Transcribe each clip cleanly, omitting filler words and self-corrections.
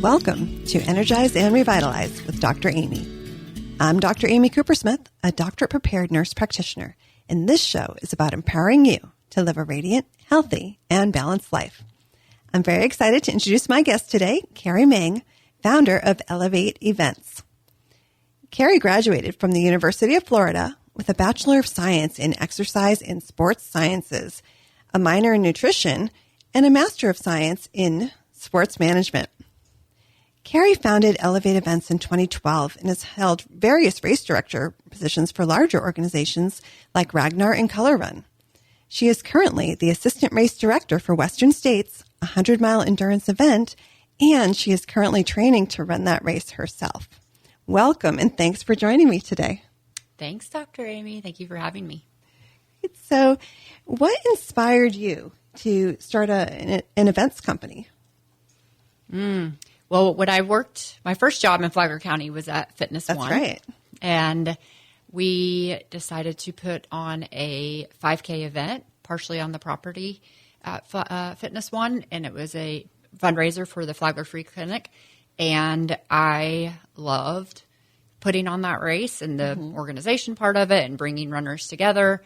Welcome to Energize and Revitalize with Dr. Amy. I'm Dr. Amy Cooper-Smith, a doctorate-prepared nurse practitioner, and this show is about empowering you to live a radiant, healthy, and balanced life. I'm very excited to introduce my guest today, Carrie Meng, founder of Elevate Events. Carrie graduated from the University of Florida with a Bachelor of Science in Exercise and Sports Sciences, a minor in nutrition, and a Master of Science in Sports Management. Carrie founded Elevate Events in 2012 and has held various race director positions for larger organizations like Ragnar and Color Run. She is currently the assistant race director for Western States, a 100-mile endurance event, and she is currently training to run that race herself. Welcome, and thanks for joining me today. Thanks, Dr. Amy. Thank you for having me. So, what inspired you to start an events company? Well, when I worked, my first job in Flagler County was at Fitness That's One. right. And we decided to put on a 5K event, partially on the property at Fitness One, and it was a fundraiser for the Flagler Free Clinic. And I loved putting on that race and the organization part of it and bringing runners together.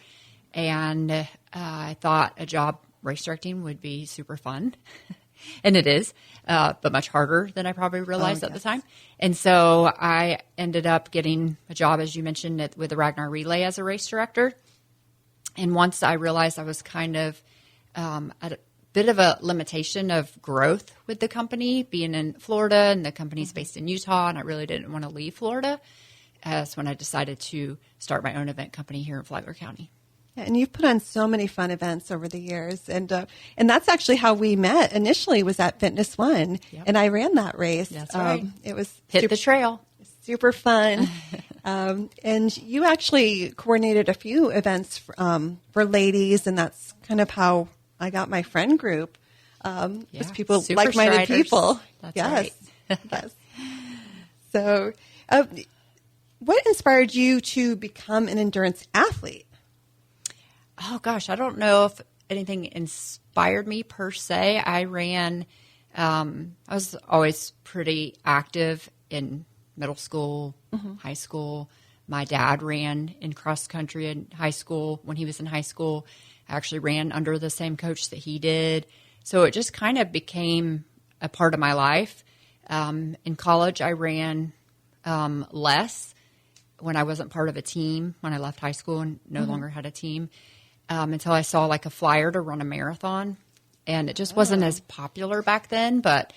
And I thought a job race directing would be super fun. And it is, but much harder than I probably realized at the time. And so I ended up getting a job, as you mentioned, with the Ragnar Relay as a race director. And once I realized I was kind of at a bit of a limitation of growth with the company, being in Florida, and the company's based in Utah, and I really didn't want to leave Florida, that's when I decided to start my own event company here in Flagler County. And you've put on so many fun events over the years. And that's actually how we met initially, was at Fitness One. Yep. And I ran that race. That's right. It was the trail. Super fun. And you actually coordinated a few events for ladies, and that's kind of how I got my friend group. Was people, Super like-minded striders. people. That's yes. right. Yes. So what inspired you to become an endurance athlete? Oh, gosh, I don't know if anything inspired me per se. I was always pretty active in middle school, high school. My dad ran in cross country in high school. When he was in high school, I actually ran under the same coach that he did. So it just kind of became a part of my life. In college, I ran less when I wasn't part of a team, when I left high school and no longer had a team. Until I saw like a flyer to run a marathon, and it just wasn't as popular back then, but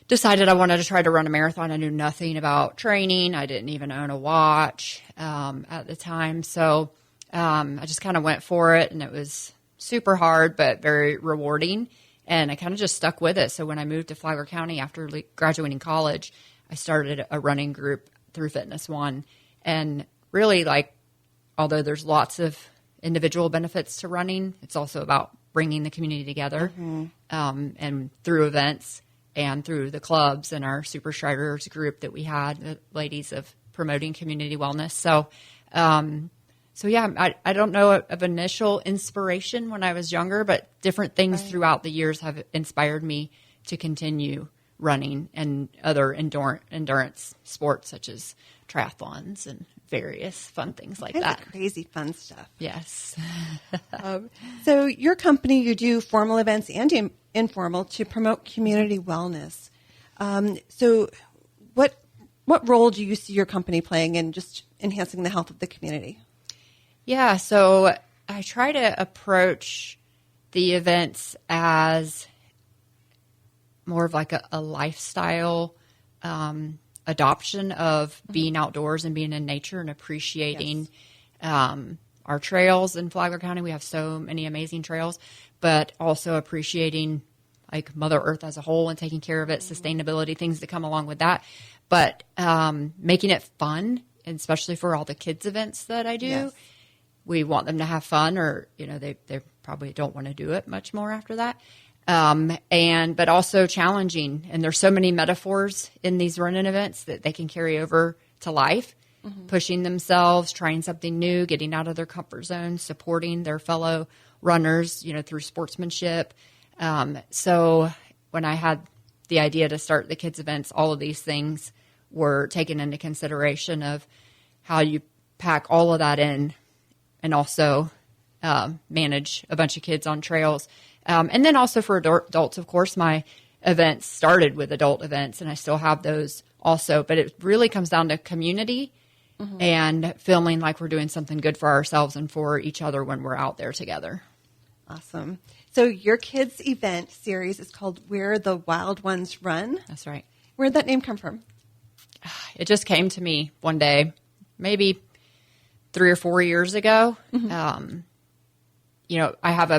decided I wanted to try to run a marathon. I knew nothing about training. I didn't even own a watch at the time. So I just kind of went for it, and it was super hard, but very rewarding. And I kind of just stuck with it. So when I moved to Flagler County after graduating college, I started a running group through Fitness One. And really, although there's lots of individual benefits to running, it's also about bringing the community together, and through events and through the clubs and our Super Striders group that we had, the ladies of promoting community wellness. So I don't know of initial inspiration when I was younger, but different things throughout the years have inspired me to continue running and other endurance sports such as triathlons and various fun things like that. Crazy fun stuff. Yes. So your company, you do formal events and informal to promote community wellness. So what role do you see your company playing in just enhancing the health of the community? Yeah, so I try to approach the events as more of like a lifestyle adoption of being outdoors and being in nature and appreciating our trails in Flagler County. We have so many amazing trails, but also appreciating like Mother Earth as a whole and taking care of it, sustainability, things that come along with that. But making it fun, and especially for all the kids events that I do. Yes. We want them to have fun, or, they probably don't want to do it much more after that. But also challenging. And there's so many metaphors in these running events that they can carry over to life, pushing themselves, trying something new, getting out of their comfort zone, supporting their fellow runners, through sportsmanship. So when I had the idea to start the kids events, all of these things were taken into consideration of how you pack all of that in and also manage a bunch of kids on trails. And then also for adults, of course, my events started with adult events, and I still have those also. But it really comes down to community and feeling like we're doing something good for ourselves and for each other when we're out there together. Awesome. So your kids' event series is called Where the Wild Ones Run. That's right. Where'd that name come from? It just came to me one day, maybe 3 or 4 years ago. I have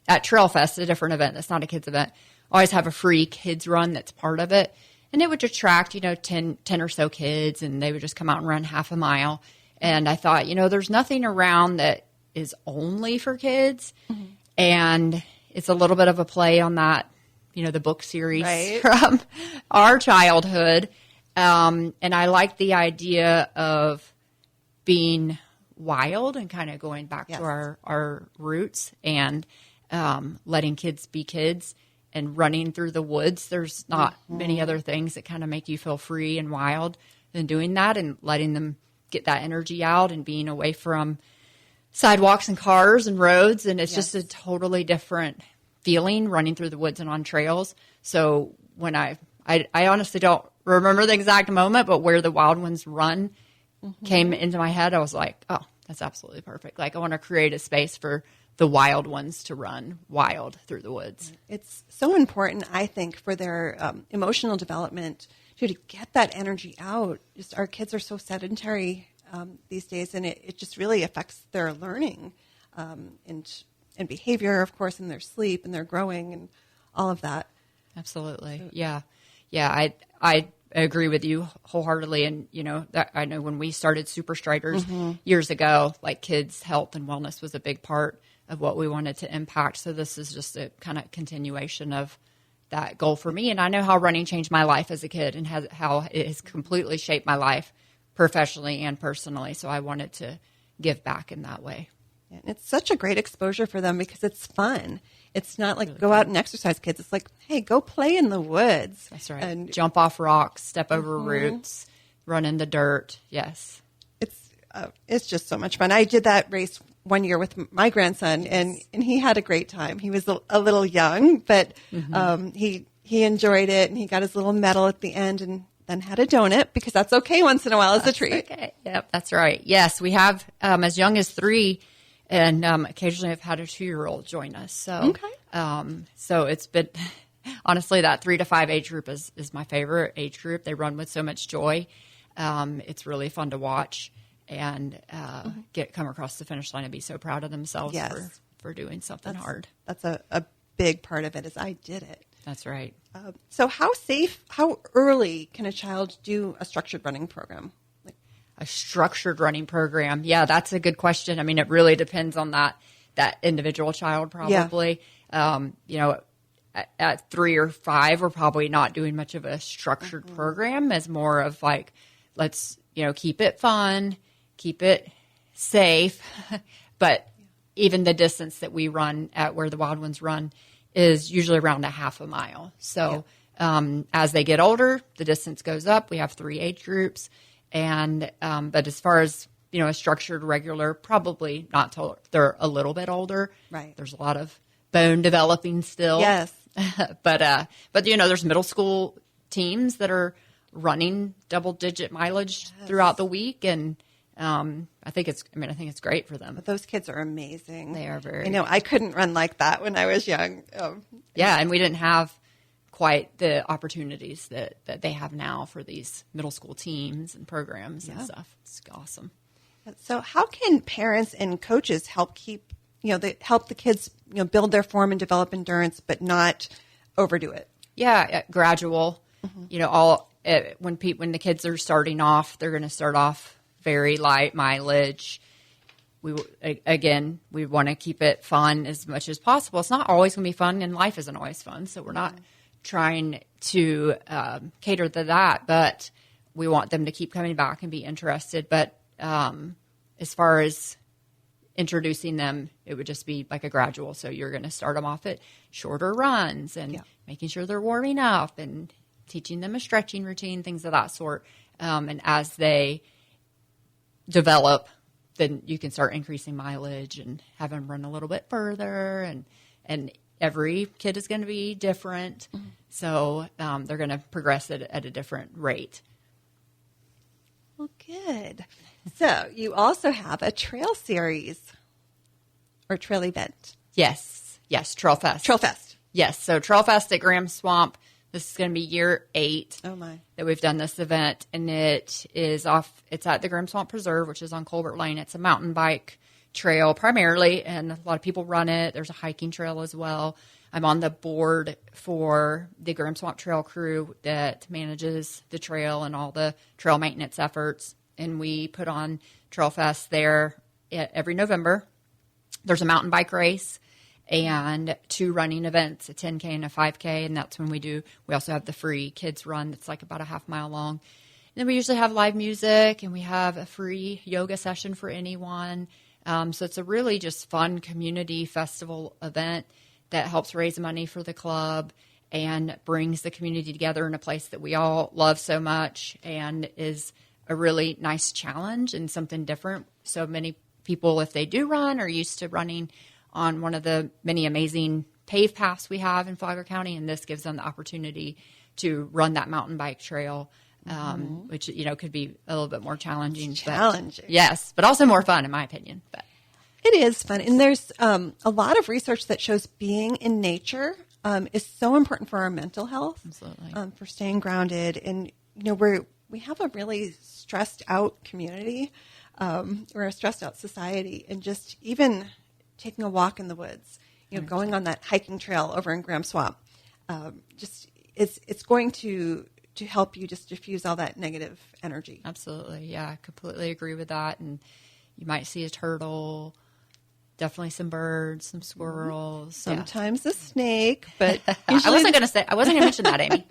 at Trail Fest, a different event that's not a kids event, I always have a free kids run that's part of it. And it would attract, 10 or so kids, and they would just come out and run half a mile. And I thought, there's nothing around that is only for kids. And it's a little bit of a play on that, the book series from our childhood. And I like the idea of being wild and kind of going back to our roots and letting kids be kids and running through the woods. There's not many other things that kind of make you feel free and wild than doing that and letting them get that energy out and being away from sidewalks and cars and roads. And it's just a totally different feeling running through the woods and on trails. So when I honestly don't remember the exact moment, but where the Wild Ones Run came into my head, I was like, oh, that's absolutely perfect. Like, I want to create a space for the wild ones to run wild through the woods. It's so important, I think, for their emotional development to get that energy out. Just our kids are so sedentary these days, and it just really affects their learning and behavior, of course, and their sleep and their growing and all of that. Absolutely. So, yeah. I agree with you wholeheartedly. And, that I know when we started Super Striders years ago, like kids' health and wellness was a big part of what we wanted to impact. So this is just a kind of continuation of that goal for me. And I know how running changed my life as a kid and how it has completely shaped my life professionally and personally. So I wanted to give back in that way. And it's such a great exposure for them because it's fun. It's not like go out and exercise, kids. It's like, hey, go play in the woods. That's right. And jump off rocks, step over roots, run in the dirt. Yes. It's just so much fun. I did that race one year with my grandson, and he had a great time. He was a little young, but he enjoyed it, and he got his little medal at the end and then had a donut because that's okay once in a while as a treat. Okay. Yep, that's right. Yes, we have as young as 3. And occasionally I've had a 2-year-old join us. So, so it's been, honestly, that 3 to 5 age group is my favorite age group. They run with so much joy. It's really fun to watch and come across the finish line and be so proud of themselves for doing something hard. That's a big part of it is I did it. That's right. So how early can a child do a structured running program? A structured running program. Yeah, that's a good question. I mean, it really depends on that individual child probably. Yeah. At 3 or 5, we're probably not doing much of a structured program as more of like, let's, keep it fun, keep it safe. But even the distance that we run at Where the Wild Ones Run is usually around a half a mile. So as they get older, the distance goes up. We have 3 age groups. And but as far as a structured regular, probably not till they're a little bit older. Right. There's a lot of bone developing still. Yes. but there's middle school teams that are running double-digit mileage throughout the week, and I think it's great for them. But those kids are amazing. They are very. I couldn't run like that when I was young. Yeah, and we didn't have quite the opportunities that they have now for these middle school teams and programs and stuff. It's awesome. So how can parents and coaches help help the kids, build their form and develop endurance, but not overdo it? Yeah, gradual. When the kids are starting off, they're going to start off very light mileage. We want to keep it fun as much as possible. It's not always going to be fun, and life isn't always fun. So we're not trying to cater to that, but we want them to keep coming back and be interested. But as far as introducing them, it would just be like a gradual. So you're going to start them off at shorter runs and making sure they're warming up and teaching them a stretching routine, things of that sort. And as they develop, then you can start increasing mileage and have them run a little bit further. And every kid is going to be different. Mm-hmm. So they're going to progress at a different rate. Well, good. So you also have a trail series or trail event. Yes, Trail Fest. Trail Fest. Yes, so Trail Fest at Graham Swamp. This is going to be year 8 that we've done this event, and it's at the Graham Swamp Preserve, which is on Colbert Lane. It's a mountain bike trail primarily, and a lot of people run it. There's a hiking trail as well. I'm on the board for the Graham Swamp Trail crew that manages the trail and all the trail maintenance efforts. And we put on Trail Fest there every November. There's a mountain bike race and 2 running events, a 10K and a 5K. And that's when we also have the free kids run that's like about a half mile long. And then we usually have live music, and we have a free yoga session for anyone. So it's a really just fun community festival event that helps raise money for the club and brings the community together in a place that we all love so much, and is a really nice challenge and something different. So many people, if they do run, are used to running on one of the many amazing paved paths we have in Flagler County, and this gives them the opportunity to run that mountain bike trail, which could be a little bit more challenging. Yes, but also more fun in my opinion. But it is fun, and there's a lot of research that shows being in nature is so important for our mental health. Absolutely, for staying grounded, and we have a really stressed out community. We're a stressed out society, and just even taking a walk in the woods, going on that hiking trail over in Graham Swamp, it's going to help you just diffuse all that negative energy. Absolutely. Yeah, I completely agree with that. And you might see a turtle, definitely some birds, some squirrels. Sometimes a snake, but I wasn't going to mention that, Amy.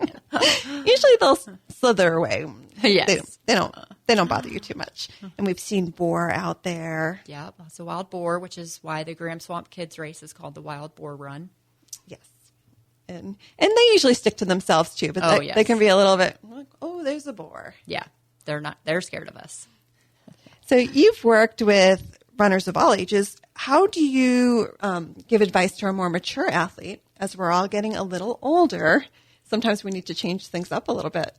Usually they'll slither away. Yes. They don't bother you too much. And we've seen boar out there. Yeah, lots of wild boar, which is why the Graham Swamp Kids Race is called the Wild Boar Run. Yes. And they usually stick to themselves too, but they can be a little bit like, oh, there's a boar. Yeah, they're scared of us. So you've worked with runners of all ages. How do you give advice to a more mature athlete as we're all getting a little older? Sometimes we need to change things up a little bit.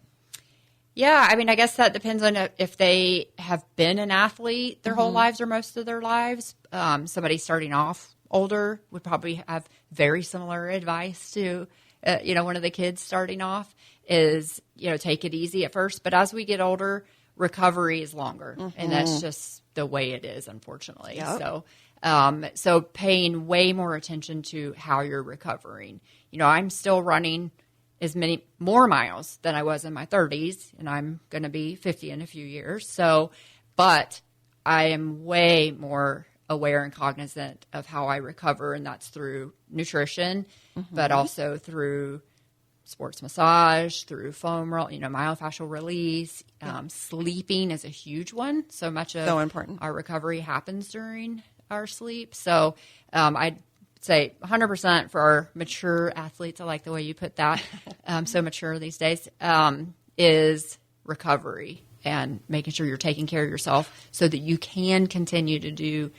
Yeah, I mean, I guess that depends on if they have been an athlete their whole lives or most of their lives. Somebody starting off older would probably have very similar advice to, one of the kids starting off is, take it easy at first. But as we get older, recovery is longer. And that's just the way it is, unfortunately. Yep. So paying way more attention to how you're recovering. I'm still running as many more miles than I was in my 30s, and I'm going to be 50 in a few years. So, but I am way more aware and cognizant of how I recover, and that's through nutrition, but also through sports massage, through foam roll, myofascial release. Sleeping is a huge one. So much of important. Our recovery happens during our sleep. So I'd say 100% for our mature athletes. I like the way you put that. So mature these days is recovery and making sure you're taking care of yourself so that you can continue to do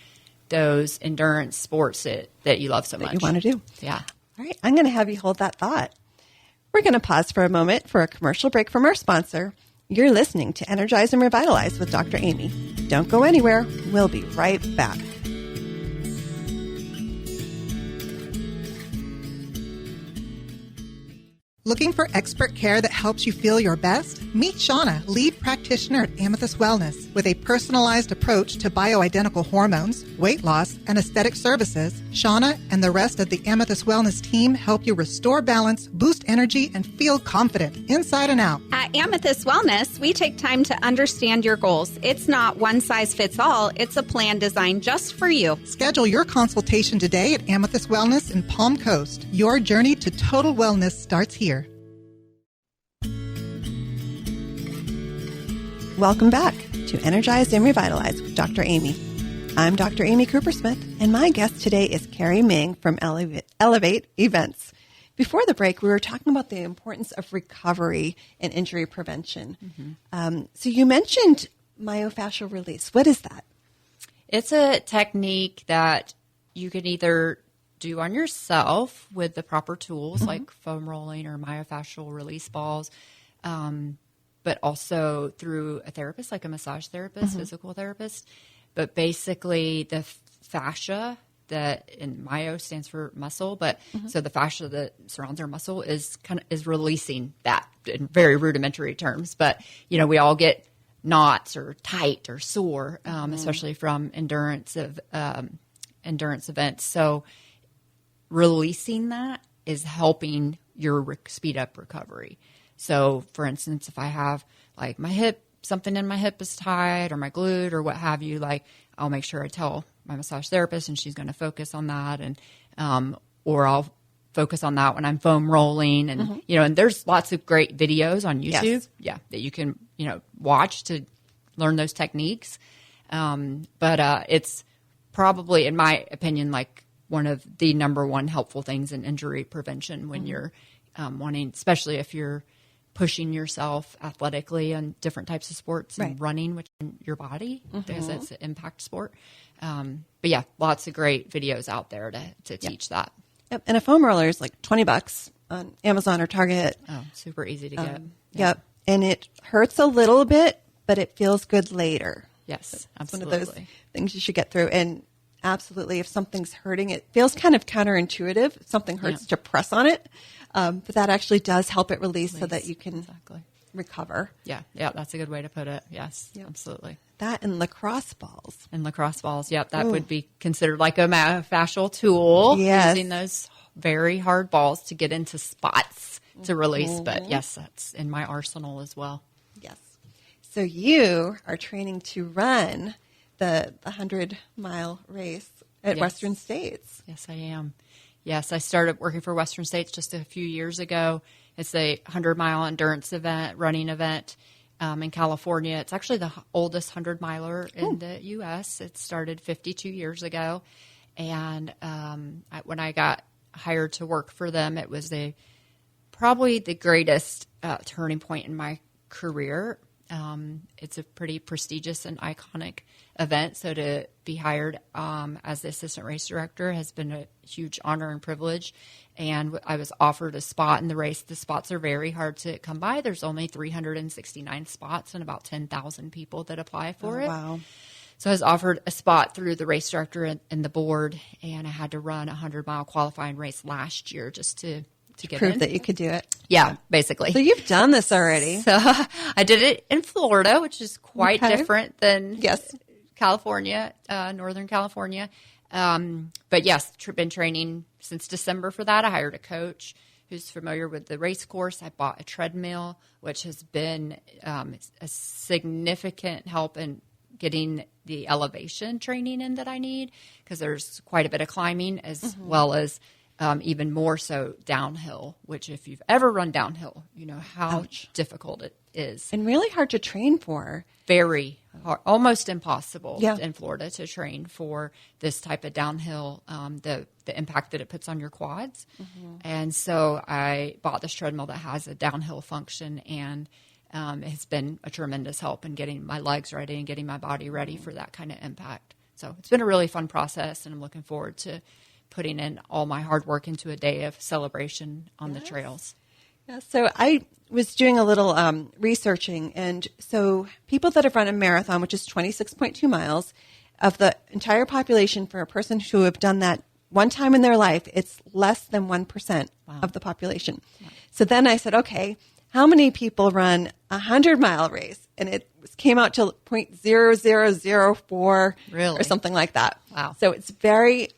those endurance sports that you love so much. You want to do. Yeah. All right. I'm going to have you hold that thought. We're going to pause for a moment for a commercial break from our sponsor. You're listening to Energize and Revitalize with Dr. Amy. Don't go anywhere. We'll be right back. Looking for expert care that helps you feel your best? Meet Shauna, lead practitioner at Amethyst Wellness. With a personalized approach to bioidentical hormones, weight loss, and aesthetic services, Shauna and the rest of the Amethyst Wellness team help you restore balance, boost energy, and feel confident inside and out. At Amethyst Wellness, we take time to understand your goals. It's not one size fits all. It's a plan designed just for you. Schedule your consultation today at Amethyst Wellness in Palm Coast. Your journey to total wellness starts here. Welcome back to Energize and Revitalize with Dr. Amy. I'm Dr. Amy Coopersmith, and my guest today is Carrie Ming from Elevate Events. Before the break, we were talking about the importance of recovery and injury prevention. So you mentioned myofascial release. What is that? It's a technique that you can either do on yourself with the proper tools like foam rolling or myofascial release balls, but also through a therapist like a massage therapist, physical therapist. But basically the fascia and myo stands for muscle, but so the fascia that surrounds our muscle is releasing that in very rudimentary terms. But, we all get knots or tight or sore, especially from endurance events. So releasing that is helping your speed up recovery. So for instance, if I have like my hip, something in my hip is tight or my glute or what have you, like I'll make sure I tell my massage therapist and she's going to focus on that. And, or I'll focus on that when I'm foam rolling and, and there's lots of great videos on YouTube. Yes. That you can, watch to learn those techniques. But it's probably, in my opinion, like one of the number one helpful things in injury prevention when you're wanting, especially if you're pushing yourself athletically in different types of sports and running, which in your body because it's an impact sport. But yeah, lots of great videos out there to teach that. Yep. And a foam roller is like $20 on Amazon or Target. Oh, super easy to get. Yep. And it hurts a little bit, but it feels good later. Yes, It's absolutely. one of those things you should get through. And absolutely, if something's hurting, it feels kind of counterintuitive. If something hurts to press on it. But that actually does help it release so that you can recover. Yeah, that's a good way to put it. Yes, absolutely. That and lacrosse balls. And lacrosse balls, that would be considered like a myofascial tool. Yes. Using those very hard balls to get into spots to release. But yes, that's in my arsenal as well. Yes. So you are training to run the 100-mile race at Western States. Yes, I am. Yes, I started working for Western States just a few years ago. It's a 100-mile endurance running event in California. It's actually the oldest 100-miler in the U.S. It started 52 years ago. And when I got hired to work for them, it was probably the greatest turning point in my career. It's a pretty prestigious and iconic event. So to be hired as the assistant race director has been a huge honor and privilege. And I was offered a spot in the race. The spots are very hard to come by. There's only 369 spots and about 10,000 people that apply for it. Wow. So I was offered a spot through the race director and the board, and I had to run a 100-mile qualifying race last year just to get Prove in. that you could do it. Yeah, basically. So you've done this already. So I did it in Florida, which is quite different than California, Northern California. But yes, been training since December for that. I hired a coach who's familiar with the race course. I bought a treadmill, which has been a significant help in getting the elevation training in that I need because there's quite a bit of climbing as well as even more so downhill, which if you've ever run downhill, you know how difficult it is. And really hard to train for. Very hard, almost impossible in Florida to train for this type of downhill, the impact that it puts on your quads. And so I bought this treadmill that has a downhill function, and it's been a tremendous help in getting my legs ready and getting my body ready for that kind of impact. So it's been a really fun process, and I'm looking forward to putting in all my hard work into a day of celebration on the trails. Yeah, so I was doing a little researching, and so people that have run a marathon, which is 26.2 miles, of the entire population for a person who have done that one time in their life, it's less than 1% of the population. Wow. So then I said, okay, how many people run a 100-mile race? And it came out to 0.0004 or something like that. Wow. So it's very,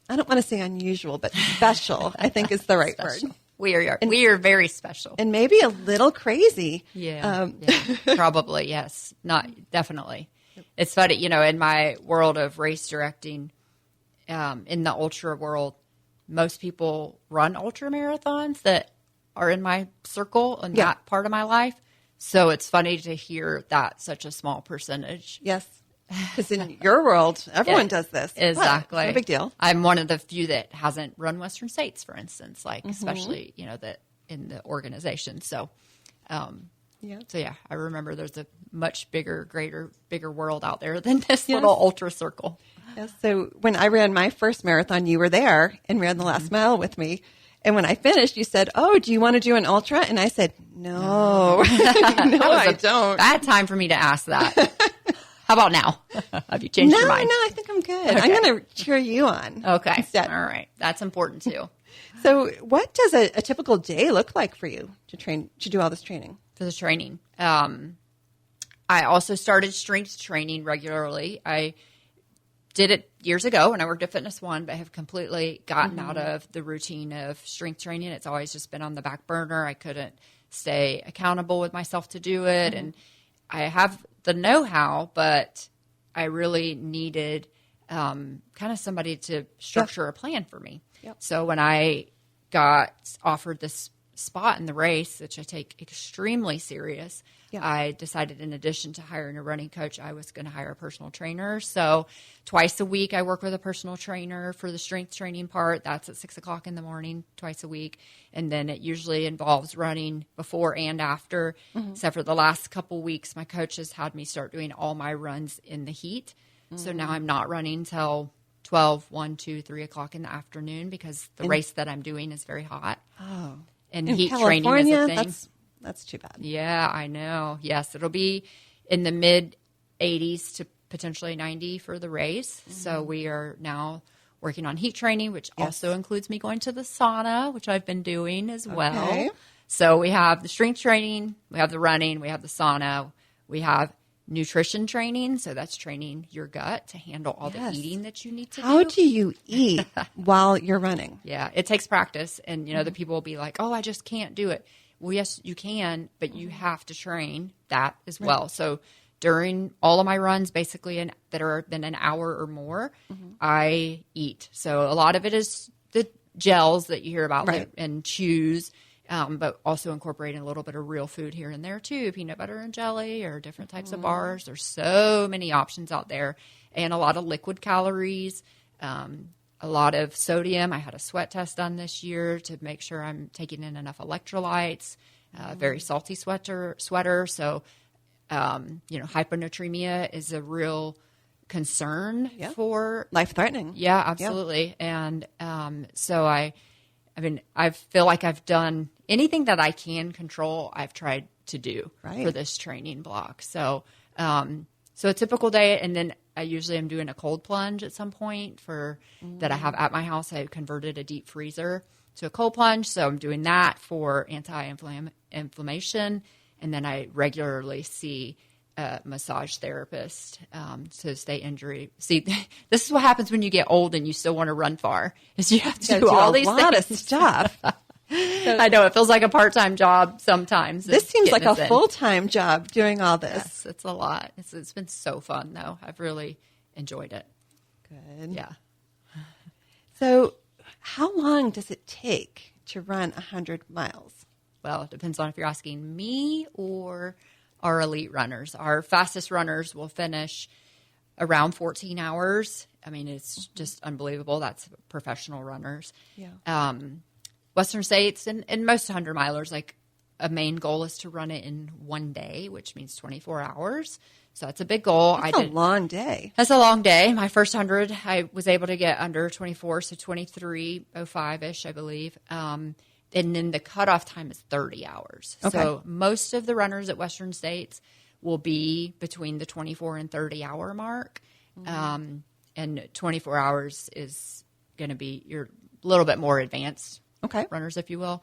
I don't want to say unusual, but special, I think is the right word. We are very special. And maybe a little crazy. Yeah, probably, yes. Definitely. It's funny, in my world of race directing, in the ultra world, most people run ultra marathons that are in my circle and that part of my life. So it's funny to hear that such a small percentage. Yes. Because in your world, everyone does this. Exactly. What? It's no big deal. I'm one of the few that hasn't run Western States, for instance, like especially, that in the organization. So, I remember there's a much bigger world out there than this little ultra circle. Yes. So when I ran my first marathon, you were there and ran the last mile with me. And when I finished, you said, "Oh, do you want to do an ultra?" And I said, "No, I don't." Bad time for me to ask that. How about now? Have you changed your mind? No, I think I'm good. Okay. I'm going to cheer you on. Okay. Instead. All right. That's important too. So what does a typical day look like for you to do all this training? For the training. I also started strength training regularly. I did it years ago when I worked at Fitness One, but have completely gotten out of the routine of strength training. It's always just been on the back burner. I couldn't stay accountable with myself to do it. And I have the know-how, but I really needed kind of somebody to structure a plan for me. Yep. So when I got offered this spot in the race, which I take extremely serious, I decided in addition to hiring a running coach, I was going to hire a personal trainer. So twice a week, I work with a personal trainer for the strength training part. That's at 6:00 in the morning, twice a week. And then it usually involves running before and after. Except for the last couple weeks, my coach has had me start doing all my runs in the heat. So now I'm not running till 12, 1, 2, 3 o'clock in the afternoon because the race that I'm doing is very hot. Oh. And In heat California, training is a thing. That's too bad. Yeah, I know. Yes, it'll be in the mid 80s to potentially 90 for the race. So we are now working on heat training, which also includes me going to the sauna, which I've been doing as well. Okay. So we have the strength training, we have the running, we have the sauna, we have nutrition training. So that's training your gut to handle all the eating that you need to How do. do you eat while you're running? Yeah, it takes practice. And, the people will be like, "Oh, I just can't do it." Well, yes, you can, but you have to train that as well. So during all of my runs, basically that are been an hour or more, I eat. So a lot of it is the gels that you hear about and chews, but also incorporating a little bit of real food here and there too, peanut butter and jelly or different types of bars. There's so many options out there, and a lot of liquid calories. A lot of sodium. I had a sweat test done this year to make sure I'm taking in enough electrolytes. Very salty sweater. So, hyponatremia is a real concern for Life-threatening. Yeah, absolutely. And so I feel like I've done anything that I can control. I've tried to do for this training block. So, so a typical day, and then I usually am doing a cold plunge at some point that I have at my house. I converted a deep freezer to a cold plunge, so I'm doing that for anti-inflammation, and then I regularly see a massage therapist to stay injury. See, this is what happens when you get old and you still want to run far, is you have to do all these lot things. of stuff. I know it feels like a part-time job sometimes. This seems like a in. full-time job doing all this. Yes, it's a lot. It's been so fun though. I've really enjoyed it. Good. Yeah. So how long does it take to run 100 miles? Well, it depends on if you're asking me or our elite runners. Our fastest runners will finish around 14 hours. I mean, it's just unbelievable. That's professional runners. Yeah. Western States and most 100 milers, like a main goal is to run it in one day, which means 24 hours. So that's a big goal. That's a long day. That's a long day. My first 100, I was able to get under 24, so 23:05-ish, I believe. And then the cutoff time is 30 hours. Okay. So most of the runners at Western States will be between the 24 and 30 hour mark. And 24 hours is going to be your little bit more advanced runners, if you will,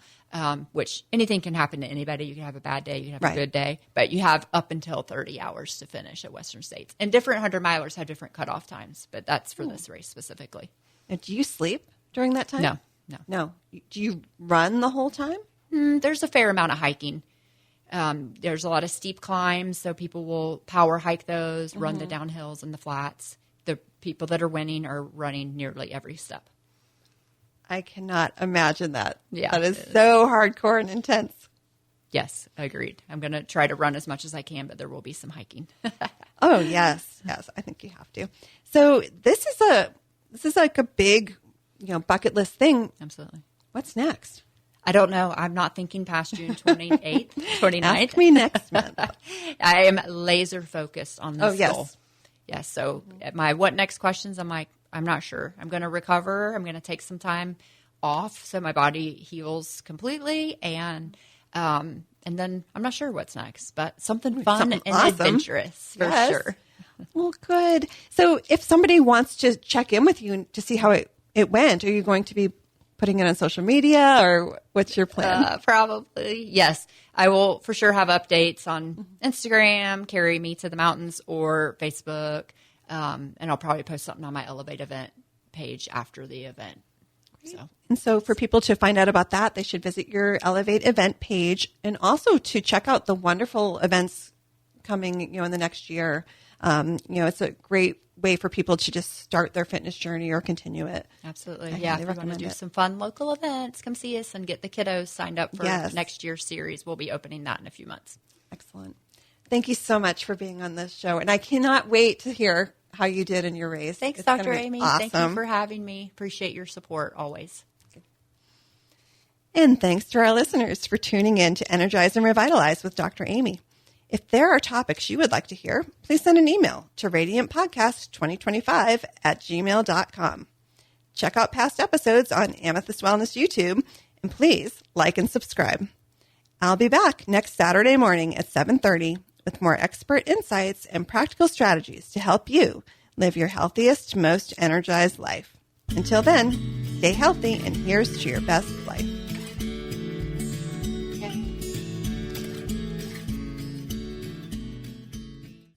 which anything can happen to anybody. You can have a bad day, you can have a good day, but you have up until 30 hours to finish at Western States. And different 100 milers have different cutoff times, but that's for this race specifically. And do you sleep during that time? No. Do you run the whole time? There's a fair amount of hiking. There's a lot of steep climbs, so people will power hike those, run the downhills and the flats. The people that are winning are running nearly every step. I cannot imagine that. Yeah. That is so hardcore and intense. Yes, agreed. I'm going to try to run as much as I can, but there will be some hiking. Oh, yes. Yes, I think you have to. So this is like a big, bucket list thing. Absolutely. What's next? I don't know. I'm not thinking past June 28th, 29th. Ask me next month. I am laser focused on this goal. Yes. So my what next questions, I'm like, I'm not sure. I'm going to recover. I'm going to take some time off so my body heals completely. And then I'm not sure what's next, but something fun and awesome. Adventurous for sure. Well, good. So if somebody wants to check in with you to see how it went, are you going to be putting it on social media, or what's your plan? Probably. Yes. I will for sure have updates on Instagram, Carry Me to the Mountains, or Facebook. And I'll probably post something on my Elevate event page after the event. So for people to find out about that, they should visit your Elevate event page, and also to check out the wonderful events coming, in the next year. It's a great way for people to just start their fitness journey or continue it. Absolutely. I If you want to do some fun local events, come see us and get the kiddos signed up for next year's series. We'll be opening that in a few months. Excellent. Thank you so much for being on this show. And I cannot wait to hear how you did in your race. Thanks, It's Dr. gonna be Amy. awesome. Thank you for having me. Appreciate your support always. And thanks to our listeners for tuning in to Energize and Revitalize with Dr. Amy. If there are topics you would like to hear, please send an email to radiantpodcast2025@gmail.com. Check out past episodes on Amethyst Wellness YouTube, and please like and subscribe. I'll be back next Saturday morning at 7:30 with more expert insights and practical strategies to help you live your healthiest, most energized life. Until then, stay healthy, and here's to your best life.